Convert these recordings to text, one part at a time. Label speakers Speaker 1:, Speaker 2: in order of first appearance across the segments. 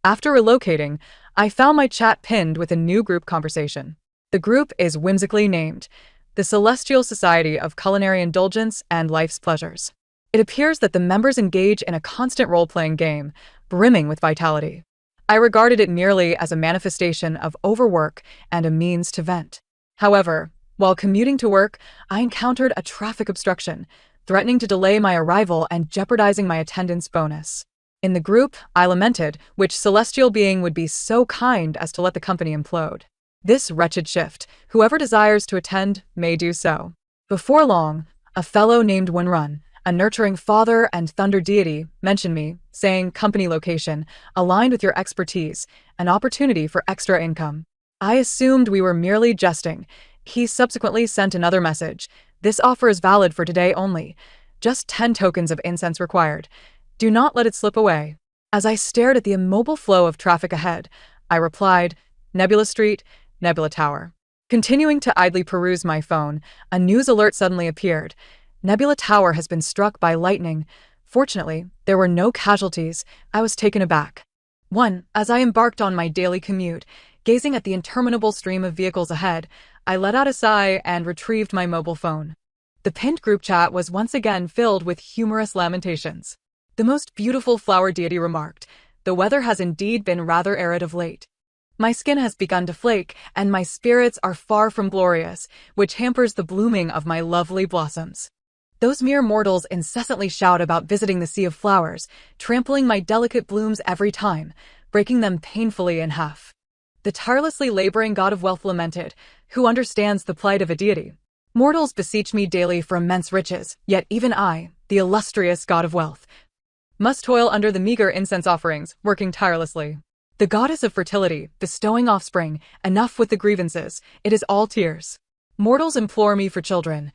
Speaker 1: After relocating, I found my chat pinned with a new group conversation. The group is whimsically named the Celestial Society of Culinary Indulgence and Life's Pleasures. It appears that the members engage in a constant role-playing game, brimming with vitality. I regarded it merely as a manifestation of overwork and a means to vent. However, while commuting to work, I encountered a traffic obstruction, threatening to delay my arrival and jeopardizing my attendance bonus. In the group, I lamented which celestial being would be so kind as to let the company implode. This wretched shift, whoever desires to attend may do so. Before long, a fellow named Winrun, a nurturing father and thunder deity, mentioned me, saying company location, aligned with your expertise, an opportunity for extra income. I assumed we were merely jesting. He subsequently sent another message. This offer is valid for today only. Just 10 tokens of incense required. Do not let it slip away. As I stared at the immobile flow of traffic ahead, I replied, Nebula Street, Nebula Tower. Continuing to idly peruse my phone, a news alert suddenly appeared. Nebula Tower has been struck by lightning. Fortunately, there were no casualties. I was taken aback. 1. As I embarked on my daily commute, gazing at the interminable stream of vehicles ahead, I let out a sigh and retrieved my mobile phone. The pinned group chat was once again filled with humorous lamentations. The most beautiful flower deity remarked, the weather has indeed been rather arid of late. My skin has begun to flake, and my spirits are far from glorious, which hampers the blooming of my lovely blossoms. Those mere mortals incessantly shout about visiting the sea of flowers, trampling my delicate blooms every time, breaking them painfully in half. The tirelessly laboring god of wealth lamented, who understands the plight of a deity. Mortals beseech me daily for immense riches, yet even I, the illustrious god of wealth, must toil under the meager incense offerings, working tirelessly. The goddess of fertility, bestowing offspring, enough with the grievances, it is all tears. Mortals implore me for children,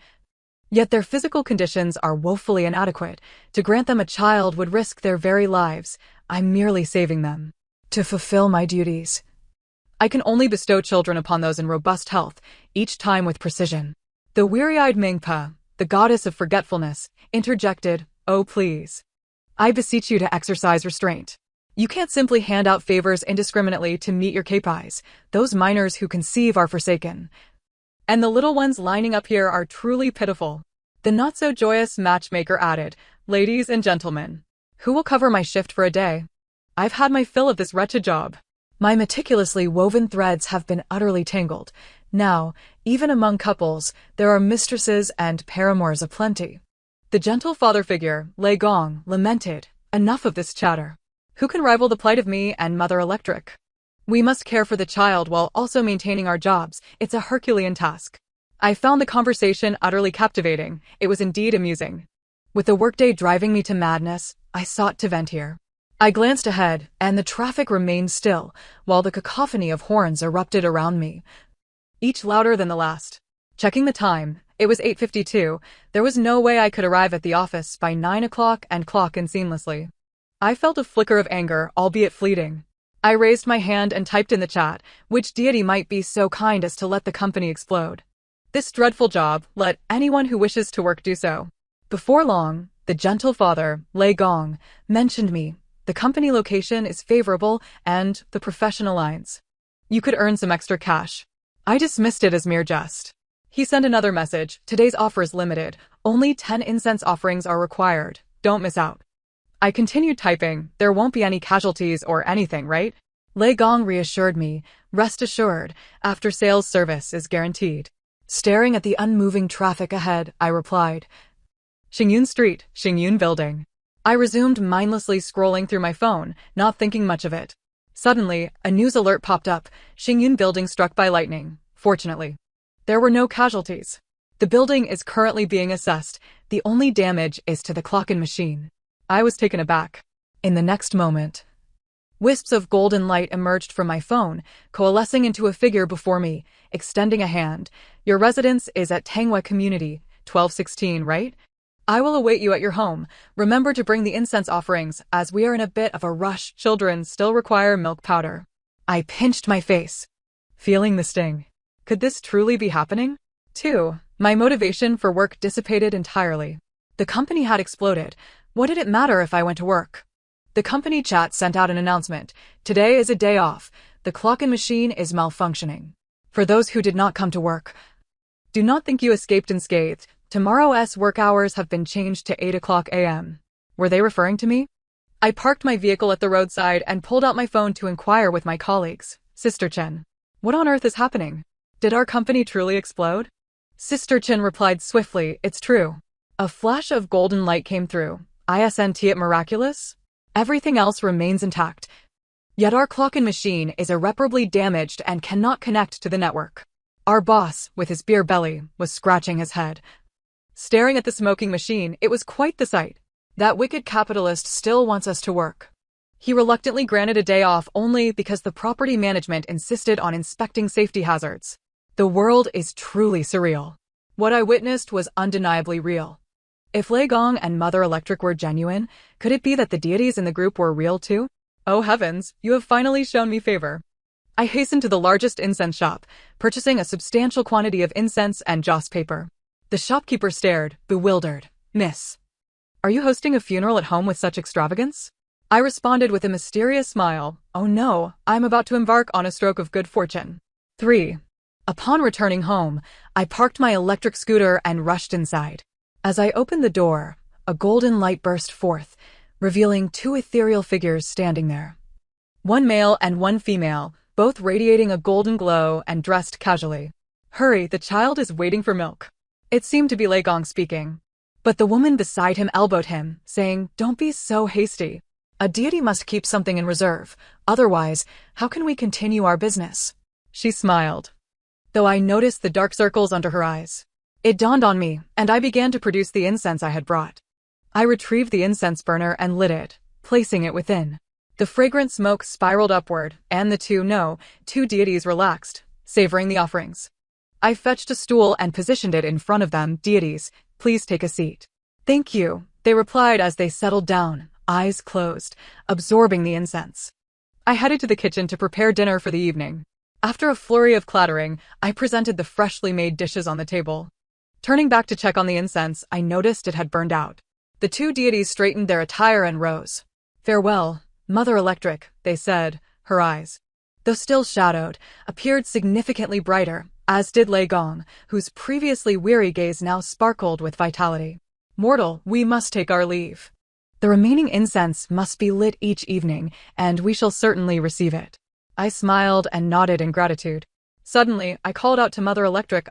Speaker 1: yet their physical conditions are woefully inadequate. To grant them a child would risk their very lives. I'm merely saving them. To fulfill my duties, I can only bestow children upon those in robust health, each time with precision. The weary-eyed Mingpa, the goddess of forgetfulness, interjected, oh please. I beseech you to exercise restraint. You can't simply hand out favors indiscriminately to meet your KPIs. Those minors who conceive are forsaken. And the little ones lining up here are truly pitiful. The not-so-joyous matchmaker added, ladies and gentlemen, who will cover my shift for a day? I've had my fill of this wretched job. My meticulously woven threads have been utterly tangled. Now, even among couples, there are mistresses and paramours aplenty. The gentle father figure, Lei Gong, lamented, enough of this chatter. Who can rival the plight of me and Mother Electric? We must care for the child while also maintaining our jobs. It's a Herculean task. I found the conversation utterly captivating. It was indeed amusing. With the workday driving me to madness, I sought to vent here. I glanced ahead, and the traffic remained still, while the cacophony of horns erupted around me, each louder than the last. Checking the time, it was 8:52. There was no way I could arrive at the office by 9 o'clock and clock in seamlessly. I felt a flicker of anger, albeit fleeting. I raised my hand and typed in the chat, which deity might be so kind as to let the company explode. This dreadful job, let anyone who wishes to work do so. Before long, the gentle father, Lei Gong, mentioned me. The company location is favorable and the profession aligns. You could earn some extra cash. I dismissed it as mere jest. He sent another message, today's offer is limited. Only 10 incense offerings are required. Don't miss out. I continued typing, there won't be any casualties or anything, right? Lei Gong reassured me, rest assured, after-sales service is guaranteed. Staring at the unmoving traffic ahead, I replied, Xingyun Street, Xingyun Building. I resumed mindlessly scrolling through my phone, not thinking much of it. Suddenly, a news alert popped up, Xingyun Building struck by lightning. Fortunately, there were no casualties. The building is currently being assessed. The only damage is to the clock and machine. I was taken aback. In the next moment, wisps of golden light emerged from my phone, coalescing into a figure before me, extending a hand. Your residence is at Tangwei Community, 1216, right? I will await you at your home. Remember to bring the incense offerings, as we are in a bit of a rush. Children still require milk powder. I pinched my face, feeling the sting. Could this truly be happening? 2. My motivation for work dissipated entirely. The company had exploded. What did it matter if I went to work? The company chat sent out an announcement. Today is a day off. The clock and machine is malfunctioning. For those who did not come to work, do not think you escaped unscathed. Tomorrow's work hours have been changed to 8 o'clock a.m. Were they referring to me? I parked my vehicle at the roadside and pulled out my phone to inquire with my colleagues. Sister Chen, what on earth is happening? Did our company truly explode? Sister Chen replied swiftly, it's true. A flash of golden light came through. Isn't it miraculous? Everything else remains intact. Yet our clock and machine is irreparably damaged and cannot connect to the network. Our boss, with his beer belly, was scratching his head. Staring at the smoking machine, it was quite the sight. That wicked capitalist still wants us to work. He reluctantly granted a day off only because the property management insisted on inspecting safety hazards. The world is truly surreal. What I witnessed was undeniably real. If Lei Gong and Mother Electric were genuine, could it be that the deities in the group were real too? Oh heavens, you have finally shown me favor. I hastened to the largest incense shop, purchasing a substantial quantity of incense and joss paper. The shopkeeper stared, bewildered. Miss, are you hosting a funeral at home with such extravagance? I responded with a mysterious smile. Oh no, I'm about to embark on a stroke of good fortune. 3. Upon returning home, I parked my electric scooter and rushed inside. As I opened the door, a golden light burst forth, revealing 2 ethereal figures standing there. One male and one female, both radiating a golden glow and dressed casually. Hurry, the child is waiting for milk. It seemed to be Lei Gong speaking. But the woman beside him elbowed him, saying, don't be so hasty. A deity must keep something in reserve. Otherwise, how can we continue our business? She smiled, though I noticed the dark circles under her eyes. It dawned on me, and I began to produce the incense I had brought. I retrieved the incense burner and lit it, placing it within. The fragrant smoke spiraled upward, and the two deities relaxed, savoring the offerings. I fetched a stool and positioned it in front of them. Deities, please take a seat. Thank you, they replied as they settled down, eyes closed, absorbing the incense. I headed to the kitchen to prepare dinner for the evening. After a flurry of clattering, I presented the freshly made dishes on the table. Turning back to check on the incense, I noticed it had burned out. The 2 deities straightened their attire and rose. Farewell, Mother Electric, they said, her eyes, though still shadowed, appeared significantly brighter, as did Lei Gong, whose previously weary gaze now sparkled with vitality. Mortal, we must take our leave. The remaining incense must be lit each evening, and we shall certainly receive it. I smiled and nodded in gratitude. Suddenly, I called out to Mother Electric,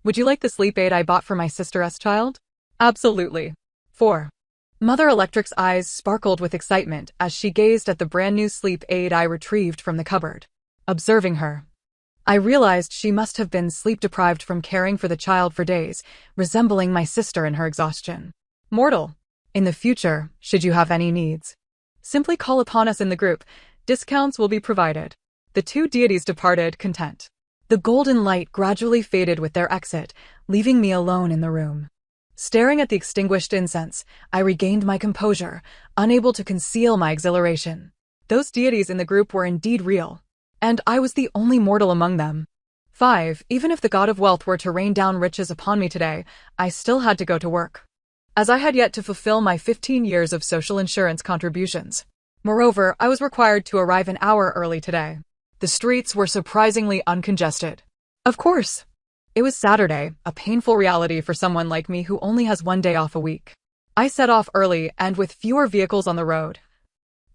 Speaker 1: would you like the sleep aid I bought for my sister's child? Absolutely. 4. Mother Electric's eyes sparkled with excitement as she gazed at the brand new sleep aid I retrieved from the cupboard. Observing her, I realized she must have been sleep-deprived from caring for the child for days, resembling my sister in her exhaustion. Mortal, in the future, should you have any needs, simply call upon us in the group. Discounts will be provided. The 2 deities departed, content. The golden light gradually faded with their exit, leaving me alone in the room. Staring at the extinguished incense, I regained my composure, unable to conceal my exhilaration. Those deities in the group were indeed real, and I was the only mortal among them. 5. Even if the god of wealth were to rain down riches upon me today, I still had to go to work, as I had yet to fulfill my 15 years of social insurance contributions. Moreover, I was required to arrive an hour early today. The streets were surprisingly uncongested. Of course, it was Saturday, a painful reality for someone like me who only has 1 day off a week. I set off early and with fewer vehicles on the road.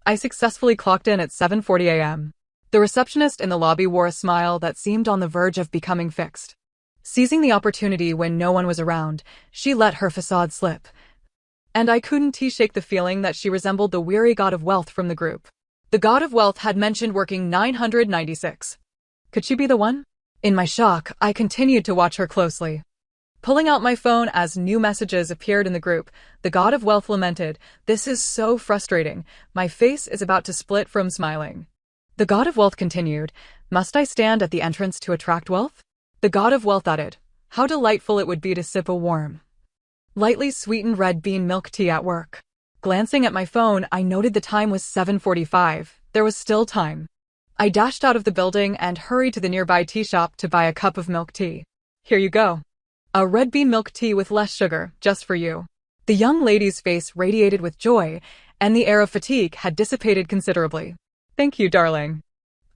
Speaker 1: I successfully clocked in at 7:40 a.m. The receptionist in the lobby wore a smile that seemed on the verge of becoming fixed. Seizing the opportunity when no one was around, she let her facade slip. And I couldn't shake the feeling that she resembled the weary god of wealth from the group. The god of wealth had mentioned working 996. Could she be the one? In my shock, I continued to watch her closely. Pulling out my phone as new messages appeared in the group, the god of wealth lamented, "This is so frustrating. My face is about to split from smiling." The god of wealth continued, "Must I stand at the entrance to attract wealth?" The god of wealth added, "How delightful it would be to sip a warm, lightly sweetened red bean milk tea at work." Glancing at my phone, I noted the time was 7:45. There was still time. I dashed out of the building and hurried to the nearby tea shop to buy a cup of milk tea. "Here you go. A red bean milk tea with less sugar, just for you." The young lady's face radiated with joy, and the air of fatigue had dissipated considerably. "Thank you, darling."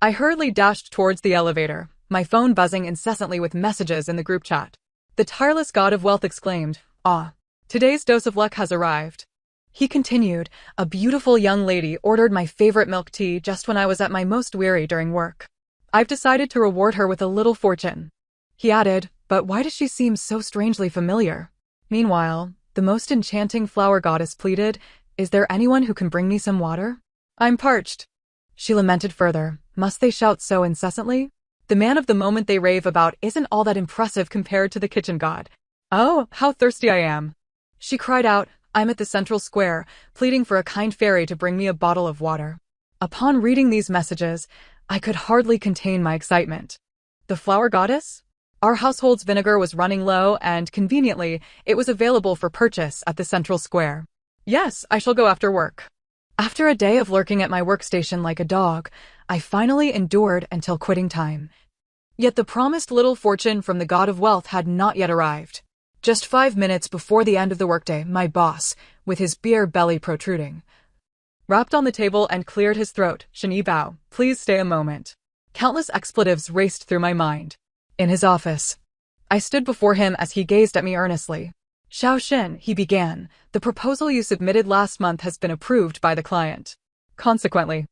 Speaker 1: I hurriedly dashed towards the elevator, my phone buzzing incessantly with messages in the group chat. The tireless god of wealth exclaimed, "Ah, today's dose of luck has arrived." He continued, "A beautiful young lady ordered my favorite milk tea just when I was at my most weary during work. I've decided to reward her with a little fortune." He added, "But why does she seem so strangely familiar?" Meanwhile, the most enchanting flower goddess pleaded, "Is there anyone who can bring me some water? I'm parched." She lamented further, "Must they shout so incessantly? The man of the moment they rave about isn't all that impressive compared to the kitchen god. Oh, how thirsty I am." She cried out, "I'm at the central square, pleading for a kind fairy to bring me a bottle of water." Upon reading these messages, I could hardly contain my excitement. The flower goddess? Our household's vinegar was running low, and conveniently, it was available for purchase at the central square. Yes, I shall go after work. After a day of lurking at my workstation like a dog, I finally endured until quitting time. Yet the promised little fortune from the god of wealth had not yet arrived. Just 5 minutes before the end of the workday, my boss, with his beer belly protruding, rapped on the table and cleared his throat. "Shen Bao, please stay a moment." Countless expletives raced through my mind. In his office, I stood before him as he gazed at me earnestly. "Xiao Shen," he began, "the proposal you submitted last month has been approved by the client. Consequently,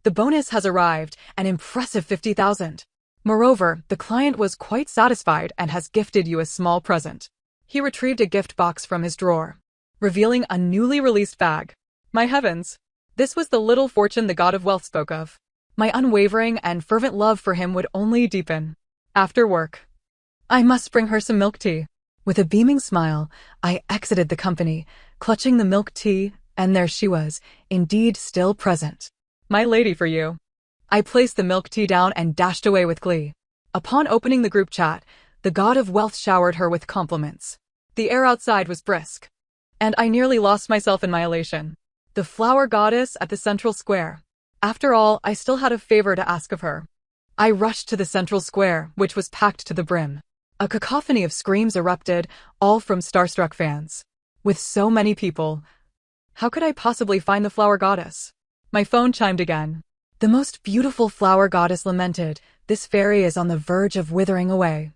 Speaker 1: the bonus has arrived, an impressive 50,000. Moreover, the client was quite satisfied and has gifted you a small present." He retrieved a gift box from his drawer, revealing a newly released bag. My heavens! This was the little fortune the god of wealth spoke of. My unwavering and fervent love for him would only deepen. After work, I must bring her some milk tea. With a beaming smile, I exited the company, clutching the milk tea, and there she was, indeed still present. "My lady for you." I placed the milk tea down and dashed away with glee. Upon opening the group chat, the god of wealth showered her with compliments. The air outside was brisk, and I nearly lost myself in my elation. The flower goddess at the central square. After all, I still had a favor to ask of her. I rushed to the central square, which was packed to the brim. A cacophony of screams erupted, all from starstruck fans. With so many people, how could I possibly find the flower goddess? My phone chimed again. The most beautiful flower goddess lamented, "This fairy is on the verge of withering away."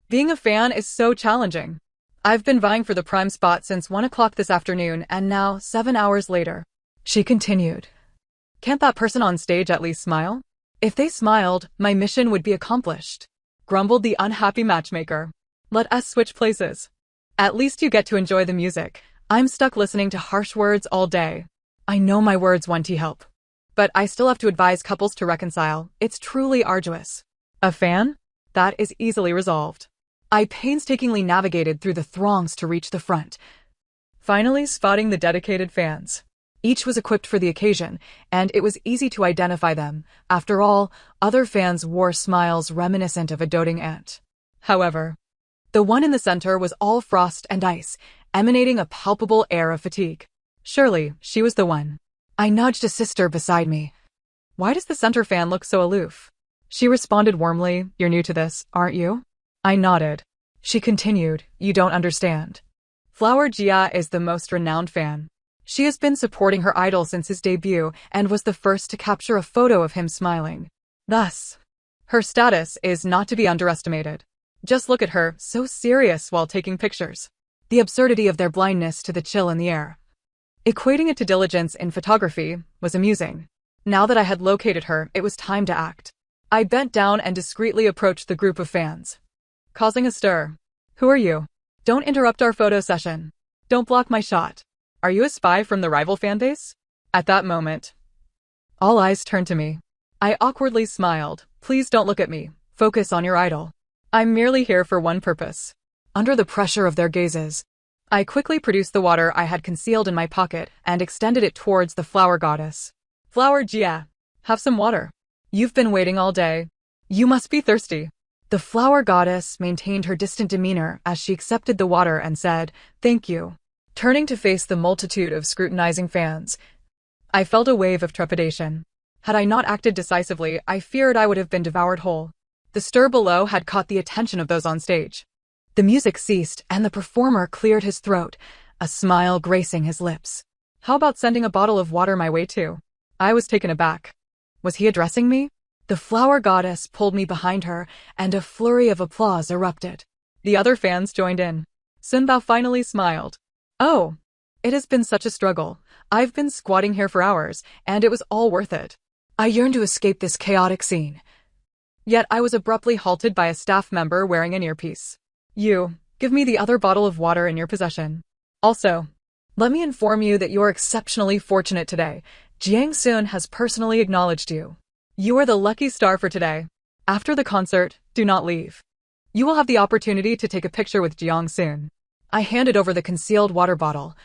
Speaker 1: Being a fan is so challenging. I've been vying for the prime spot since 1 o'clock this afternoon, and now, 7 hours later. She continued, "Can't that person on stage at least smile? If they smiled, my mission would be accomplished," grumbled the unhappy matchmaker. "Let us switch places. At least you get to enjoy the music. I'm stuck listening to harsh words all day. I know my words won't help, but I still have to advise couples to reconcile. It's truly arduous." A fan? That is easily resolved. I painstakingly navigated through the throngs to reach the front, finally spotting the dedicated fans. Each was equipped for the occasion, and it was easy to identify them. After all, other fans wore smiles reminiscent of a doting aunt. However, the one in the center was all frost and ice, emanating a palpable air of fatigue. Surely, she was the one. I nudged a sister beside me. "Why does the center fan look so aloof?" She responded warmly, "You're new to this, aren't you?" I nodded. She continued, "You don't understand. Flower Jia is the most renowned fan. She has been supporting her idol since his debut and was the first to capture a photo of him smiling. Thus, her status is not to be underestimated. Just look at her, so serious while taking pictures. The absurdity of their blindness to the chill in the air, equating it to diligence in photography, was amusing. Now that I had located her, it was time to act. I bent down and discreetly approached the group of fans, causing a stir. "Who are you? Don't interrupt our photo session. Don't block my shot. Are you a spy from the rival fanbase?" At that moment, all eyes turned to me. I awkwardly smiled. "Please don't look at me. Focus on your idol. I'm merely here for one purpose." Under the pressure of their gazes, I quickly produced the water I had concealed in my pocket and extended it towards the flower goddess. "Flower Jia, have some water. You've been waiting all day. You must be thirsty." The flower goddess maintained her distant demeanor as she accepted the water and said, "Thank you." Turning to face the multitude of scrutinizing fans, I felt a wave of trepidation. Had I not acted decisively, I feared I would have been devoured whole. The stir below had caught the attention of those on stage. The music ceased, and the performer cleared his throat, a smile gracing his lips. How about sending a bottle of water my way too? I was taken aback. Was he addressing me? The flower goddess pulled me behind her, and a flurry of applause erupted. The other fans joined in. Sunbao finally smiled. Oh, it has been such a struggle. I've been squatting here for hours, and it was all worth it. I yearned to escape this chaotic scene. Yet I was abruptly halted by a staff member wearing an earpiece. You, give me the other bottle of water in your possession. Also, let me inform you that you're exceptionally fortunate today. Jiang Sun has personally acknowledged you. You are the lucky star for today. After the concert, do not leave. You will have the opportunity to take a picture with Jiang Sun. I handed over the concealed water bottle,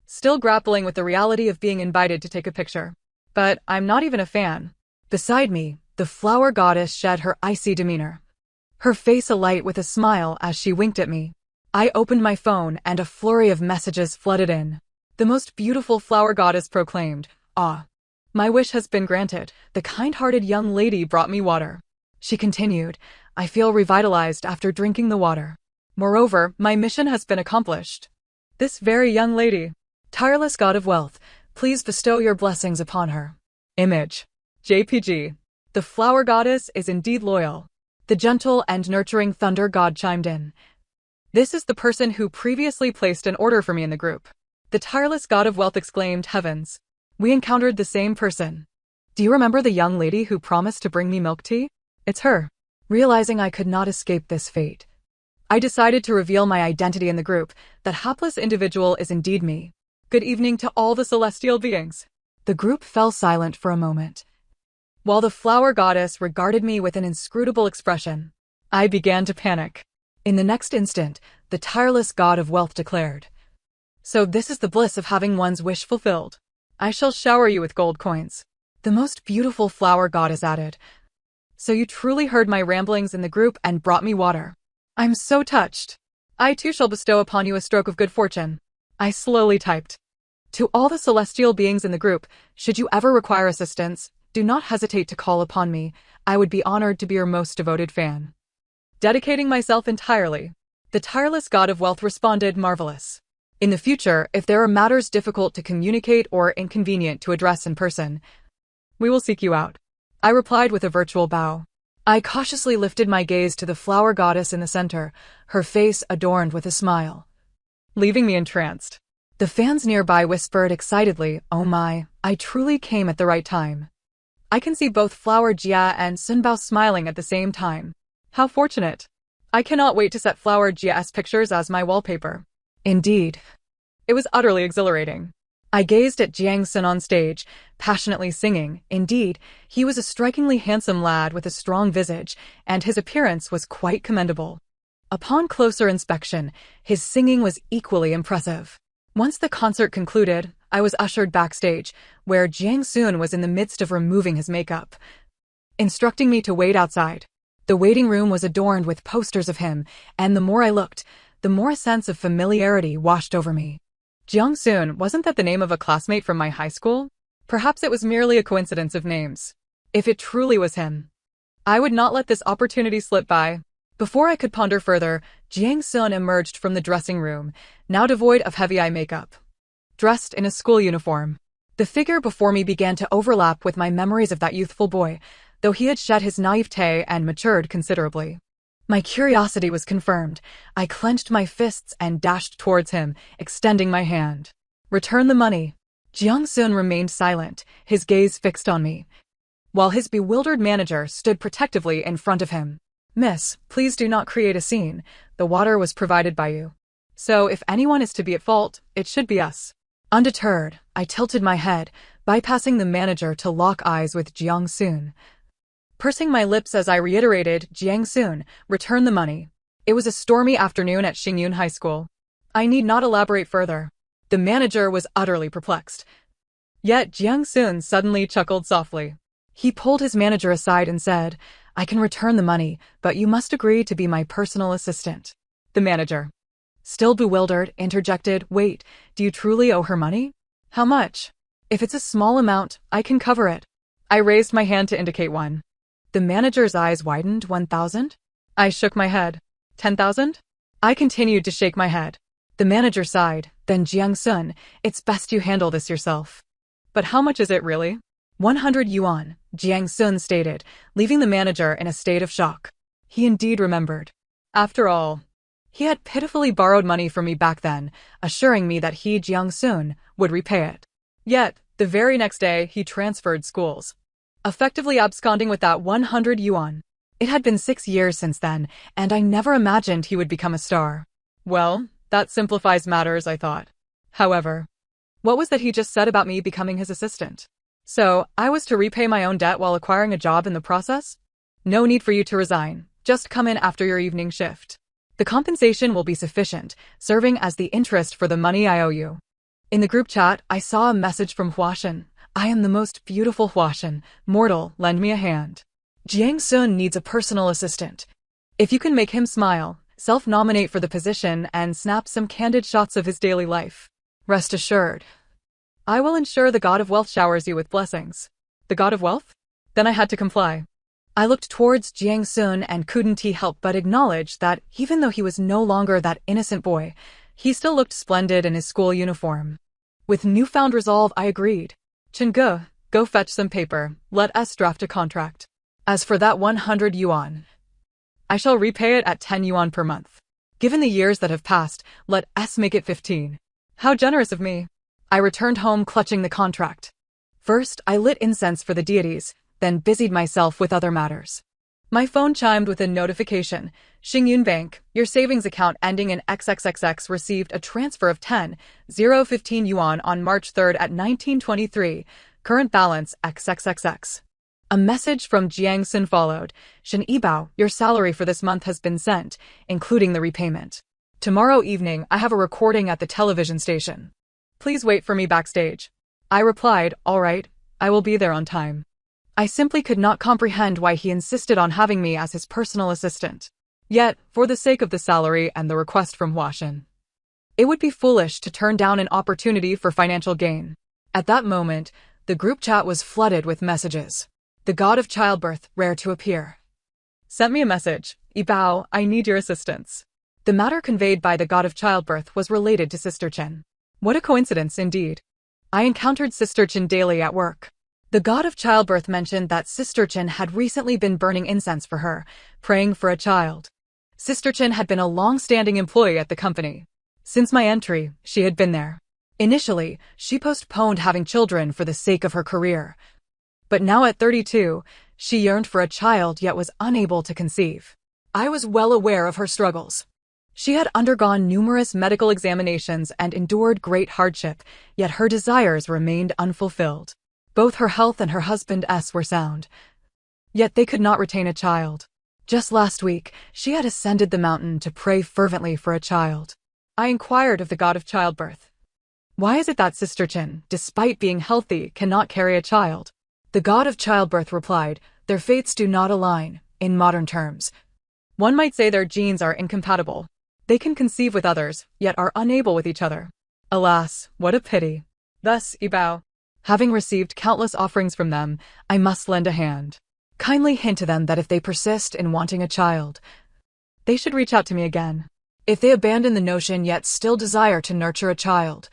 Speaker 1: still grappling with the reality of being invited to take a picture. But I'm not even a fan. Beside me, the flower goddess shed her icy demeanor, her face alight with a smile as she winked at me. I opened my phone and a flurry of messages flooded in. The most beautiful flower goddess proclaimed, "Ah, my wish has been granted. The kind-hearted young lady brought me water." She continued, "I feel revitalized after drinking the water. Moreover, my mission has been accomplished. This very young lady, tireless god of wealth, please bestow your blessings upon her." Image. JPG. The flower goddess is indeed loyal. The gentle and nurturing thunder god chimed in. This is the person who previously placed an order for me in the group. The tireless god of wealth exclaimed, "Heavens. We encountered the same person. Do you remember the young lady who promised to bring me milk tea? It's her." Realizing I could not escape this fate, I decided to reveal my identity in the group. That hapless individual is indeed me. Good evening to all the celestial beings. The group fell silent for a moment, while the flower goddess regarded me with an inscrutable expression. I began to panic. In the next instant, the tireless god of wealth declared, "So this is the bliss of having one's wish fulfilled. I shall shower you with gold coins." The most beautiful flower goddess added, "So you truly heard my ramblings in the group and brought me water. I'm so touched. I too shall bestow upon you a stroke of good fortune." I slowly typed, "To all the celestial beings in the group, should you ever require assistance, do not hesitate to call upon me. I would be honored to be your most devoted fan." Dedicating myself entirely, the tireless god of wealth responded, "Marvelous. In the future, if there are matters difficult to communicate or inconvenient to address in person, we will seek you out." I replied with a virtual bow. I cautiously lifted my gaze to the flower goddess in the center, her face adorned with a smile, leaving me entranced. The fans nearby whispered excitedly, "Oh my, I truly came at the right time." I can see both Flower Jia and Sunbao smiling at the same time. How fortunate. I cannot wait to set Flower Jia's pictures as my wallpaper. Indeed. It was utterly exhilarating. I gazed at Jiang Sun on stage, passionately singing. Indeed, he was a strikingly handsome lad with a strong visage, and his appearance was quite commendable. Upon closer inspection, his singing was equally impressive. Once the concert concluded, I was ushered backstage, where Jiang Sun was in the midst of removing his makeup, instructing me to wait outside. The waiting room was adorned with posters of him, and the more I looked, the more a sense of familiarity washed over me. Jiang Sun, wasn't that the name of a classmate from my high school? Perhaps it was merely a coincidence of names. If it truly was him, I would not let this opportunity slip by. Before I could ponder further, Jiang Sun emerged from the dressing room, now devoid of heavy eye makeup, dressed in a school uniform. The figure before me began to overlap with my memories of that youthful boy, though he had shed his naivete and matured considerably. My curiosity was confirmed. I clenched my fists and dashed towards him, extending my hand. "Return the money." Jiang Sun remained silent, his gaze fixed on me, while his bewildered manager stood protectively in front of him. "Miss, please do not create a scene. The water was provided by you. So if anyone is to be at fault, it should be us." Undeterred, I tilted my head, bypassing the manager to lock eyes with Jiang Sun, pursing my lips as I reiterated, "Jiang Sun, return the money." It was a stormy afternoon at Xingyun High School. I need not elaborate further. The manager was utterly perplexed. Yet Jiang Sun suddenly chuckled softly. He pulled his manager aside and said, "I can return the money, but you must agree to be my personal assistant." The manager, still bewildered, interjected, "Wait, do you truly owe her money? How much? If it's a small amount, I can cover it." I raised my hand to indicate 1. The manager's eyes widened. 1,000? I shook my head. 10,000? I continued to shake my head. The manager sighed. Then Jiang-sun, it's best you handle this yourself. But how much is it really? 100 yuan, Jiang-sun stated, leaving the manager in a state of shock. He indeed remembered. After all, he had pitifully borrowed money from me back then, assuring me that he, Jiang-sun, would repay it. Yet, the very next day he transferred schools, effectively absconding with that 100 yuan. It had been 6 years since then, and I never imagined he would become a star. Well, that simplifies matters, I thought. However, what was that he just said about me becoming his assistant? So, I was to repay my own debt while acquiring a job in the process? No need for you to resign. Just come in after your evening shift. The compensation will be sufficient, serving as the interest for the money I owe you. In the group chat, I saw a message from Huashan. I am the most beautiful Huashan. Mortal, lend me a hand. Jiang-sun needs a personal assistant. If you can make him smile, self-nominate for the position and snap some candid shots of his daily life. Rest assured, I will ensure the god of wealth showers you with blessings. The god of wealth? Then I had to comply. I looked towards Jiang-sun and couldn't help but acknowledge that even though he was no longer that innocent boy, he still looked splendid in his school uniform. With newfound resolve, I agreed. Chen-ge, go fetch some paper. Let us draft a contract. As for that 100 yuan, I shall repay it at 10 yuan per month. Given the years that have passed, let us make it 15. How generous of me. I returned home clutching the contract. First, I lit incense for the deities, then busied myself with other matters. My phone chimed with a notification. Xingyun Bank, your savings account ending in XXXX received a transfer of 10,015 yuan on March 3rd at 1923. Current balance XXXX. A message from Jiang-sun followed. Shen Yibao, your salary for this month has been sent, including the repayment. Tomorrow evening, I have a recording at the television station. Please wait for me backstage. I replied, all right, I will be there on time. I simply could not comprehend why he insisted on having me as his personal assistant. Yet, for the sake of the salary and the request from Huashan, it would be foolish to turn down an opportunity for financial gain. At that moment, the group chat was flooded with messages. The god of childbirth, rare to appear, sent me a message. Yibao, I need your assistance. The matter conveyed by the god of childbirth was related to Sister Chen. What a coincidence indeed. I encountered Sister Chen daily at work. The god of childbirth mentioned that Sister Chen had recently been burning incense for her, praying for a child. Sister Chen had been a long-standing employee at the company. Since my entry, she had been there. Initially, she postponed having children for the sake of her career. But now at 32, she yearned for a child yet was unable to conceive. I was well aware of her struggles. She had undergone numerous medical examinations and endured great hardship, yet her desires remained unfulfilled. Both her health and her husband's were sound. Yet they could not retain a child. Just last week, she had ascended the mountain to pray fervently for a child. I inquired of the god of childbirth. Why is it that Sister Chen, despite being healthy, cannot carry a child? The god of childbirth replied, their fates do not align, in modern terms. One might say their genes are incompatible. They can conceive with others, yet are unable with each other. Alas, what a pity. Thus, Yibao, having received countless offerings from them, I must lend a hand. Kindly hint to them that if they persist in wanting a child, they should reach out to me again. If they abandon the notion yet still desire to nurture a child,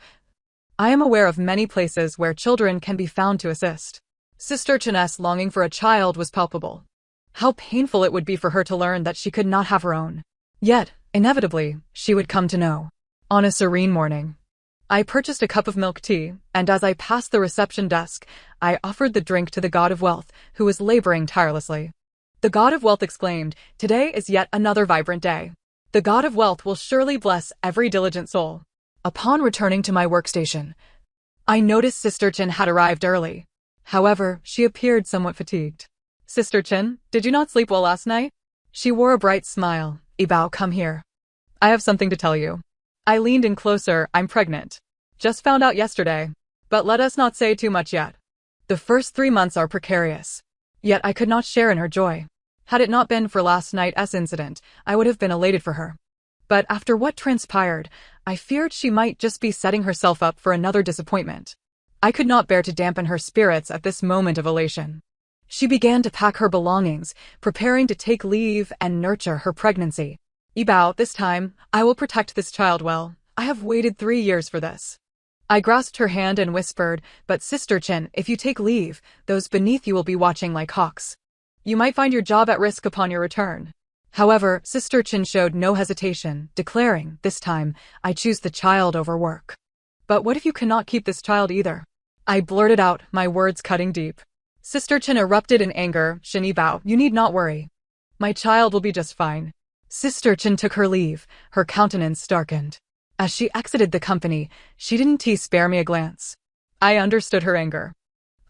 Speaker 1: I am aware of many places where children can be found to assist. Sister Chen's longing for a child was palpable. How painful it would be for her to learn that she could not have her own. Yet, inevitably, she would come to know. On a serene morning, I purchased a cup of milk tea, and as I passed the reception desk, I offered the drink to the god of wealth, who was laboring tirelessly. The god of wealth exclaimed, today is yet another vibrant day. The god of wealth will surely bless every diligent soul. Upon returning to my workstation, I noticed Sister Chen had arrived early. However, she appeared somewhat fatigued. Sister Chen, did you not sleep well last night? She wore a bright smile. Yibao, come here. I have something to tell you. I leaned in closer. I'm pregnant. Just found out yesterday. But let us not say too much yet. The first 3 months are precarious. Yet I could not share in her joy. Had it not been for last night's incident, I would have been elated for her. But after what transpired, I feared she might just be setting herself up for another disappointment. I could not bear to dampen her spirits at this moment of elation. She began to pack her belongings, preparing to take leave and nurture her pregnancy. Yibao, this time, I will protect this child well. I have waited 3 years for this. I grasped her hand and whispered, but Sister Chin, if you take leave, those beneath you will be watching like hawks. You might find your job at risk upon your return. However, Sister Chin showed no hesitation, declaring, this time, I choose the child over work. But what if you cannot keep this child either? I blurted out, my words cutting deep. Sister Chin erupted in anger, Shin Yibao, you need not worry. My child will be just fine. Sister Chin took her leave, her countenance darkened. As she exited the company, she didn't spare me a glance. I understood her anger.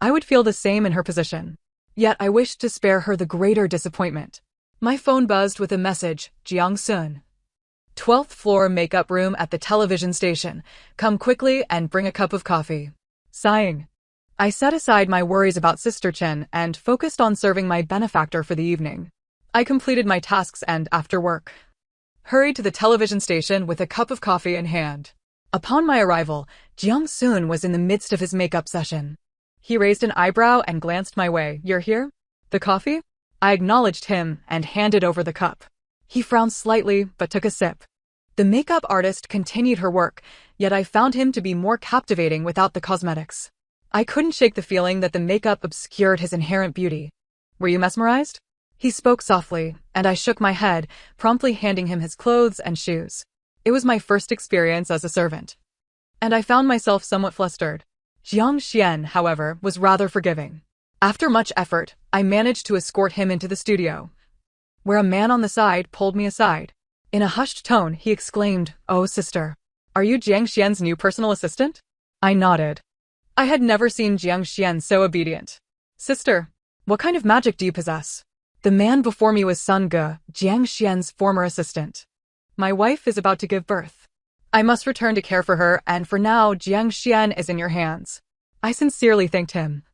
Speaker 1: I would feel the same in her position. Yet I wished to spare her the greater disappointment. My phone buzzed with a message, Jiang Sun. 12th floor makeup room at the television station. Come quickly and bring a cup of coffee. Sighing, I set aside my worries about Sister Chen and focused on serving my benefactor for the evening. I completed my tasks and, after work, hurried to the television station with a cup of coffee in hand. Upon my arrival, Jiang Sun was in the midst of his makeup session. He raised an eyebrow and glanced my way. You're here? The coffee? I acknowledged him and handed over the cup. He frowned slightly but took a sip. The makeup artist continued her work, yet I found him to be more captivating without the cosmetics. I couldn't shake the feeling that the makeup obscured his inherent beauty. Were you mesmerized? He spoke softly, and I shook my head, promptly handing him his clothes and shoes. It was my first experience as a servant, and I found myself somewhat flustered. Jiang Xian, however, was rather forgiving. After much effort, I managed to escort him into the studio, where a man on the side pulled me aside. In a hushed tone, he exclaimed, "Oh, sister, are you Jiang Xian's new personal assistant?" I nodded. I had never seen Jiang Xian so obedient. Sister, what kind of magic do you possess? The man before me was Sun Ge, Jiang Xian's former assistant. My wife is about to give birth. I must return to care for her, and for now, Jiang Xian is in your hands. I sincerely thanked him,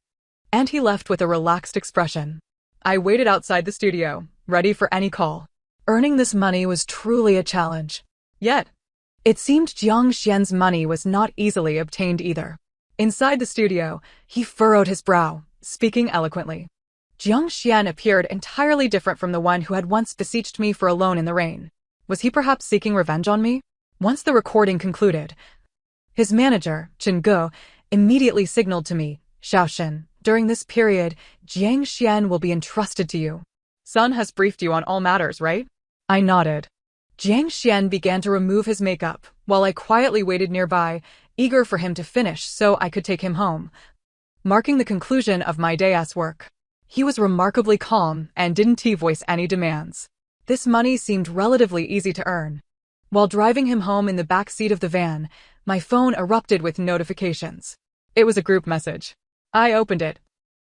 Speaker 1: and he left with a relaxed expression. I waited outside the studio, ready for any call. Earning this money was truly a challenge. Yet, it seemed Jiang Xian's money was not easily obtained either. Inside the studio, he furrowed his brow, speaking eloquently. Jiang Xian appeared entirely different from the one who had once beseeched me for a loan in the rain. Was he perhaps seeking revenge on me? Once the recording concluded, his manager, Chen Ge, immediately signaled to me, Xiaoshen, during this period, Jiang Xian will be entrusted to you. Sun has briefed you on all matters, right? I nodded. Jiang Xian began to remove his makeup, while I quietly waited nearby, eager for him to finish so I could take him home, marking the conclusion of my day's work. He was remarkably calm and didn't voice any demands. This money seemed relatively easy to earn. While driving him home in the back seat of the van, my phone erupted with notifications. It was a group message. I opened it,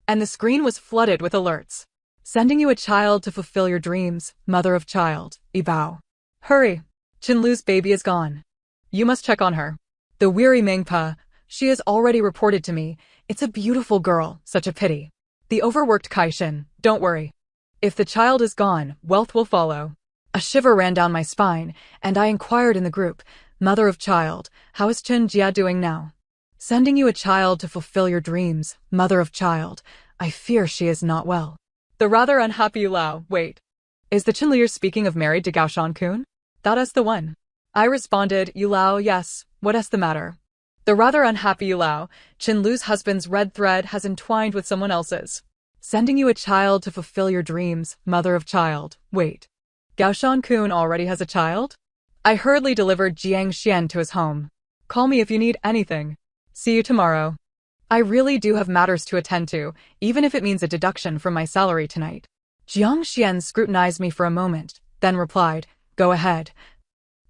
Speaker 1: and the screen was flooded with alerts. Sending you a child to fulfill your dreams, mother of child, Yibao. Hurry! Chenlu's baby is gone. You must check on her. The weary Mengpa, she has already reported to me. It's a beautiful girl, such a pity. The overworked Kaishin, don't worry. If the child is gone, wealth will follow. A shiver ran down my spine, and I inquired in the group, mother of child, how is Chen Jia doing now? Sending you a child to fulfill your dreams, mother of child. I fear she is not well. The rather unhappy Lao, wait. Is the Chenlier speaking of married to Gaoshan-kun? That is the one. I responded, Yulao, yes, what is the matter? The rather unhappy Yulao, Chenlu's husband's red thread has entwined with someone else's. Sending you a child to fulfill your dreams, mother of child, wait. Gaoshan-kun already has a child? I hurriedly delivered Jiang Xian to his home. Call me if you need anything. See you tomorrow. I really do have matters to attend to, even if it means a deduction from my salary tonight. Jiang Xian scrutinized me for a moment, then replied, go ahead.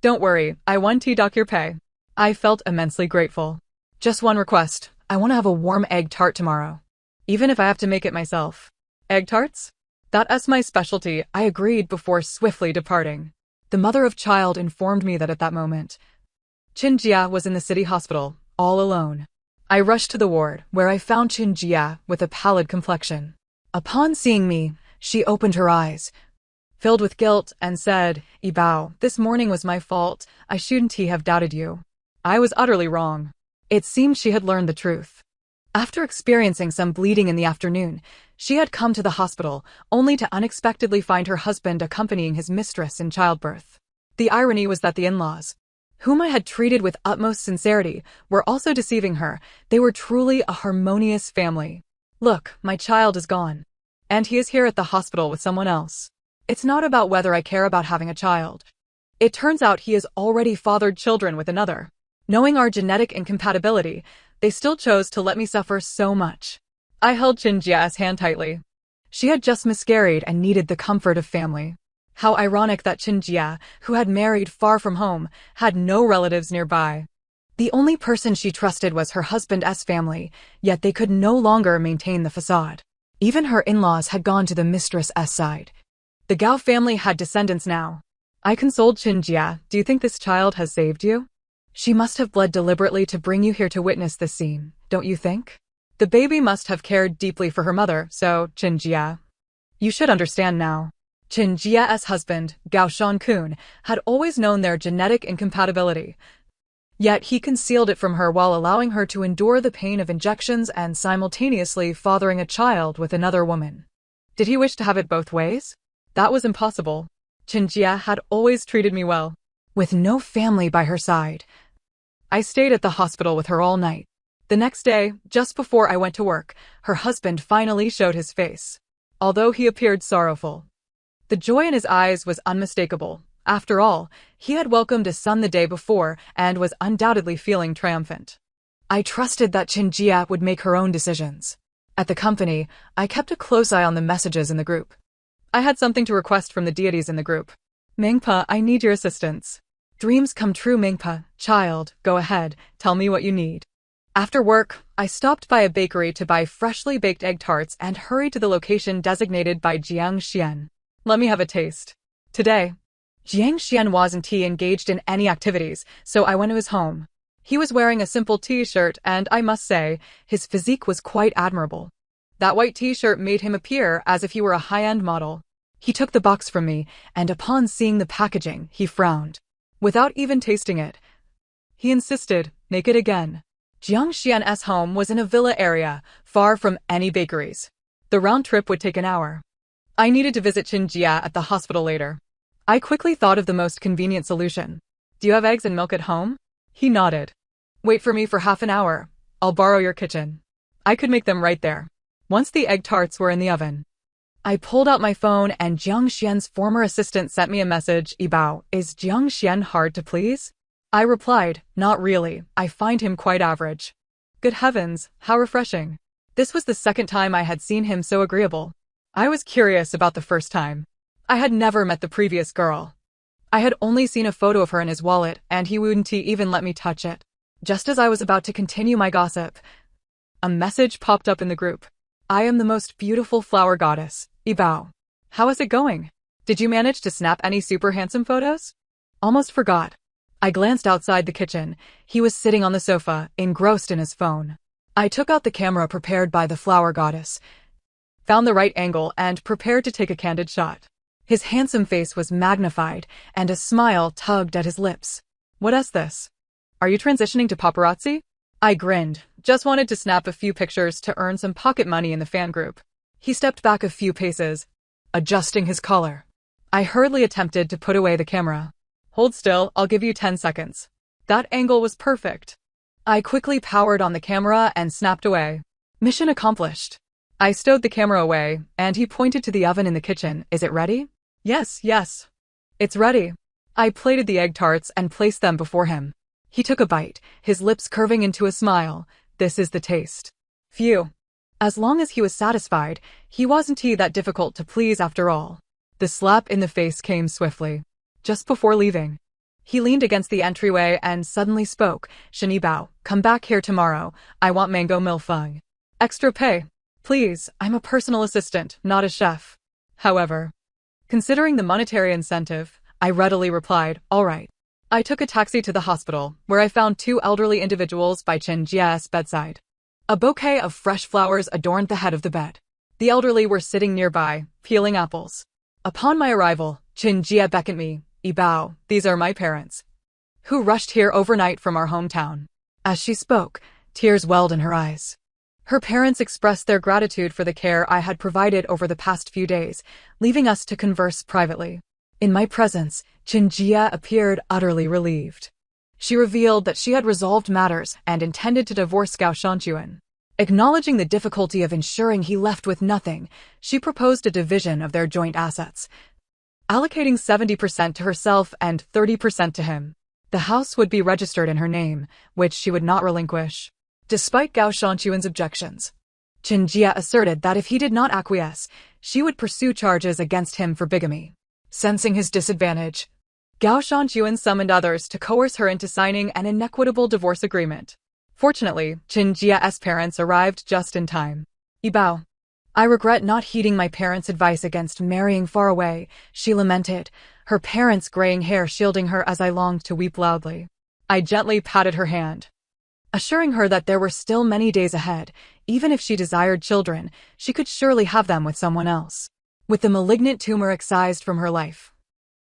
Speaker 1: Don't worry, I won't dock your pay. I felt immensely grateful. Just one request, I want to have a warm egg tart tomorrow. Even if I have to make it myself. Egg tarts? That's my specialty, I agreed before swiftly departing. The mother of child informed me that at that moment, Chen Jia was in the city hospital, all alone. I rushed to the ward, where I found Chen Jia with a pallid complexion. Upon seeing me, she opened her eyes, filled with guilt, and said, Yibao, this morning was my fault, I shouldn't have doubted you. I was utterly wrong. It seemed she had learned the truth. After experiencing some bleeding in the afternoon, she had come to the hospital, only to unexpectedly find her husband accompanying his mistress in childbirth. The irony was that the in-laws, whom I had treated with utmost sincerity, were also deceiving her. They were truly a harmonious family. Look, my child is gone. And he is here at the hospital with someone else. It's not about whether I care about having a child. It turns out he has already fathered children with another. Knowing our genetic incompatibility, they still chose to let me suffer so much. I held Qinjia's hand tightly. She had just miscarried and needed the comfort of family. How ironic that Qinjia, who had married far from home, had no relatives nearby. The only person she trusted was her husband's family, yet they could no longer maintain the facade. Even her in-laws had gone to the mistress's side. The Gao family had descendants now. I consoled Qinjia. Do you think this child has saved you? She must have bled deliberately to bring you here to witness this scene, don't you think? The baby must have cared deeply for her mother, so, Qinjia. You should understand now. Qinjia's husband, Gao Shankun, had always known their genetic incompatibility. Yet he concealed it from her while allowing her to endure the pain of injections and simultaneously fathering a child with another woman. Did he wish to have it both ways? That was impossible. Qinjia had always treated me well. With no family by her side, I stayed at the hospital with her all night. The next day, just before I went to work, her husband finally showed his face. Although he appeared sorrowful, the joy in his eyes was unmistakable. After all, he had welcomed a son the day before and was undoubtedly feeling triumphant. I trusted that Qinjia would make her own decisions. At the company, I kept a close eye on the messages in the group. I had something to request from the deities in the group. Mingpa, I need your assistance. Dreams come true, Mingpa. Child, go ahead, tell me what you need. After work, I stopped by a bakery to buy freshly baked egg tarts and hurried to the location designated by Jiang Xian. Let me have a taste. Today, Jiang Xian wasn't engaged in any activities, so I went to his home. He was wearing a simple t-shirt and, I must say, his physique was quite admirable. That white t-shirt made him appear as if he were a high-end model. He took the box from me, and upon seeing the packaging, he frowned. Without even tasting it, he insisted, make it again. Jiang Xian's home was in a villa area, far from any bakeries. The round trip would take an hour. I needed to visit Qinjia at the hospital later. I quickly thought of the most convenient solution. Do you have eggs and milk at home? He nodded. Wait for me for half an hour. I'll borrow your kitchen. I could make them right there. Once the egg tarts were in the oven, I pulled out my phone and Jiang Xian's former assistant sent me a message. Yibao, is Jiang Xian hard to please? I replied, not really, I find him quite average. Good heavens, how refreshing. This was the second time I had seen him so agreeable. I was curious about the first time. I had never met the previous girl. I had only seen a photo of her in his wallet, and he wouldn't even let me touch it. Just as I was about to continue my gossip, a message popped up in the group. I am the most beautiful flower goddess, Yibao. How is it going? Did you manage to snap any super handsome photos? Almost forgot. I glanced outside the kitchen. He was sitting on the sofa, engrossed in his phone. I took out the camera prepared by the flower goddess, found the right angle, and prepared to take a candid shot. His handsome face was magnified, and a smile tugged at his lips. What is this? Are you transitioning to paparazzi? I grinned. Just wanted to snap a few pictures to earn some pocket money in the fan group. He stepped back a few paces, adjusting his collar. I hurriedly attempted to put away the camera. Hold still, I'll give you 10 seconds. That angle was perfect. I quickly powered on the camera and snapped away. Mission accomplished. I stowed the camera away, and he pointed to the oven in the kitchen. Is it ready? Yes. It's ready. I plated the egg tarts and placed them before him. He took a bite, his lips curving into a smile. This is the taste. Phew. As long as he was satisfied, he wasn't that difficult to please after all. The slap in the face came swiftly. Just before leaving, he leaned against the entryway and suddenly spoke. Shenibao, come back here tomorrow. I want mango milfeng. Extra pay. Please, I'm a personal assistant, not a chef. However, considering the monetary incentive, I readily replied, all right. I took a taxi to the hospital, where I found two elderly individuals by Qinjia's bedside. A bouquet of fresh flowers adorned the head of the bed. The elderly were sitting nearby, peeling apples. Upon my arrival, Qinjia beckoned me. Yibao, these are my parents, who rushed here overnight from our hometown. As she spoke, tears welled in her eyes. Her parents expressed their gratitude for the care I had provided over the past few days, leaving us to converse privately. In my presence, Qinjia appeared utterly relieved. She revealed that she had resolved matters and intended to divorce Gao Shanchuan. Acknowledging the difficulty of ensuring he left with nothing, she proposed a division of their joint assets, allocating 70% to herself and 30% to him. The house would be registered in her name, which she would not relinquish. Despite Gao Shanchuan's objections, Chen Jia asserted that if he did not acquiesce, she would pursue charges against him for bigamy. Sensing his disadvantage, Gao Shanchuan summoned others to coerce her into signing an inequitable divorce agreement. Fortunately, Chen Jia's parents arrived just in time. Yibao, I regret not heeding my parents' advice against marrying far away, she lamented, her parents' graying hair shielding her as I longed to weep loudly. I gently patted her hand, assuring her that there were still many days ahead. Even if she desired children, she could surely have them with someone else. With the malignant tumor excised from her life,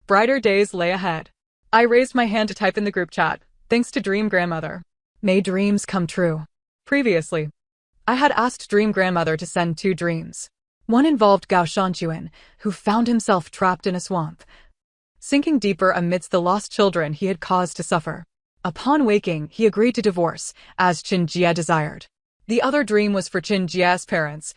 Speaker 1: brighter days lay ahead. I raised my hand to type in the group chat, thanks to Dream Grandmother. May dreams come true. Previously, I had asked Dream Grandmother to send 2 dreams. One involved Gao Shanchuan, who found himself trapped in a swamp, sinking deeper amidst the lost children he had caused to suffer. Upon waking, he agreed to divorce, as Chen Jia desired. The other dream was for Chen Jia's parents,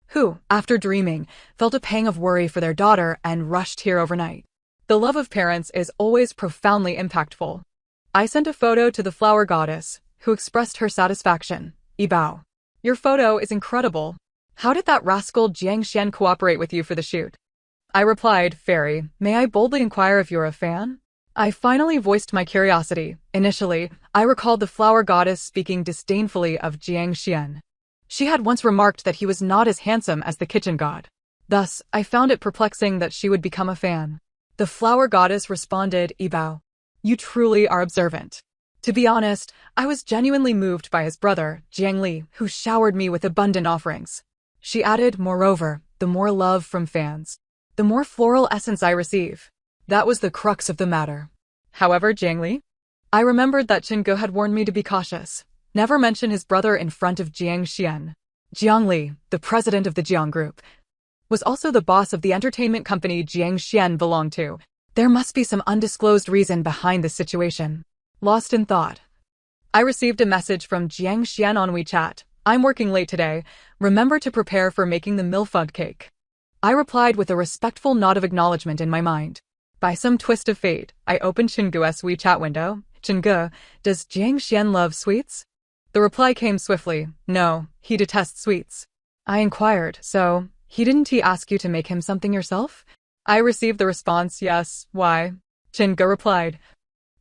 Speaker 1: who, after dreaming, felt a pang of worry for their daughter and rushed here overnight. The love of parents is always profoundly impactful. I sent a photo to the flower goddess, who expressed her satisfaction. Yibao, your photo is incredible. How did that rascal Jiang Xian cooperate with you for the shoot? I replied, Fairy, may I boldly inquire if you're a fan? I finally voiced my curiosity. Initially, I recalled the flower goddess speaking disdainfully of Jiang Xian. She had once remarked that he was not as handsome as the kitchen god. Thus, I found it perplexing that she would become a fan. The flower goddess responded, Yibao, you truly are observant. To be honest, I was genuinely moved by his brother, Jiang Li, who showered me with abundant offerings. She added, moreover, the more love from fans, the more floral essence I receive. That was the crux of the matter. However, Jiang Li? I remembered that Chen Ge had warned me to be cautious. Never mention his brother in front of Jiang Xian. Jiang Li, the president of the Jiang Group, was also the boss of the entertainment company Jiang Xian belonged to. There must be some undisclosed reason behind this situation. Lost in thought, I received a message from Jiang Xian on WeChat. I'm working late today. Remember to prepare for making the milfug cake. I replied with a respectful nod of acknowledgement in my mind. By some twist of fate, I opened Chen Ge's WeChat window. Chen Ge, does Jiang Xian love sweets? The reply came swiftly. No, he detests sweets. I inquired, so, didn't he ask you to make him something yourself? I received the response, yes, why? Chen Ge replied,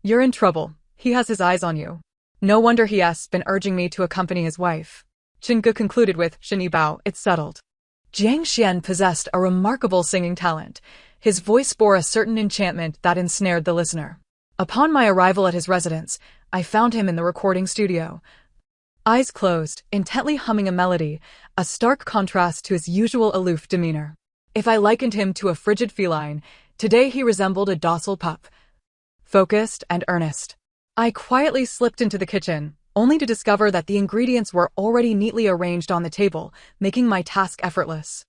Speaker 1: you're in trouble. He has his eyes on you. No wonder he has been urging me to accompany his wife. Chen Ge concluded with, Shen Yibao, it's settled. Jiang Xian possessed a remarkable singing talent. His voice bore a certain enchantment that ensnared the listener. Upon my arrival at his residence, I found him in the recording studio, eyes closed, intently humming a melody, a stark contrast to his usual aloof demeanor. If I likened him to a frigid feline, today he resembled a docile pup, focused and earnest. I quietly slipped into the kitchen, only to discover that the ingredients were already neatly arranged on the table, making my task effortless.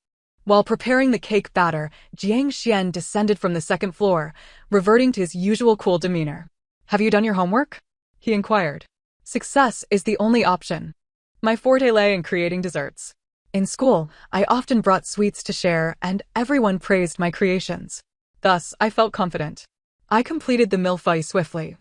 Speaker 1: While preparing the cake batter, Jiang Xian descended from the second floor, reverting to his usual cool demeanor. Have you done your homework? He inquired. Success is the only option. My forte lay in creating desserts. In school, I often brought sweets to share, and everyone praised my creations. Thus, I felt confident. I completed the millefeuille swiftly,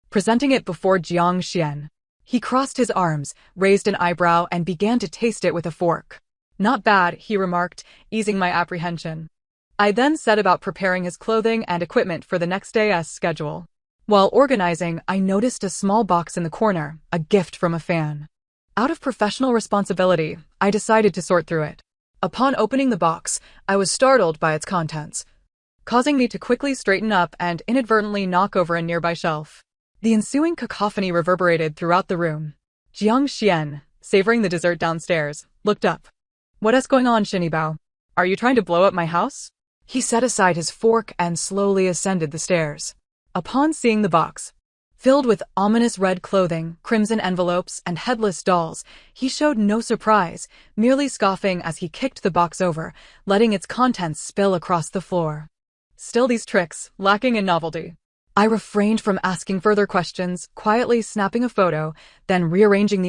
Speaker 1: presenting it before Jiang Xian. He crossed his arms, raised an eyebrow, and began to taste it with a fork. Not bad, he remarked, easing my apprehension. I then set about preparing his clothing and equipment for the next day's schedule. While organizing, I noticed a small box in the corner, a gift from a fan. Out of professional responsibility, I decided to sort through it. Upon opening the box, I was startled by its contents, causing me to quickly straighten up and inadvertently knock over a nearby shelf. The ensuing cacophony reverberated throughout the room. Jiang Xian, savoring the dessert downstairs, looked up. What is going on, Shen Yibao? Are you trying to blow up my house? He set aside his fork and slowly ascended the stairs. Upon seeing the box, filled with ominous red clothing, crimson envelopes, and headless dolls, he showed no surprise, merely scoffing as he kicked the box over, letting its contents spill across the floor. Still these tricks, lacking in novelty. I refrained from asking further questions, quietly snapping a photo, then rearranging the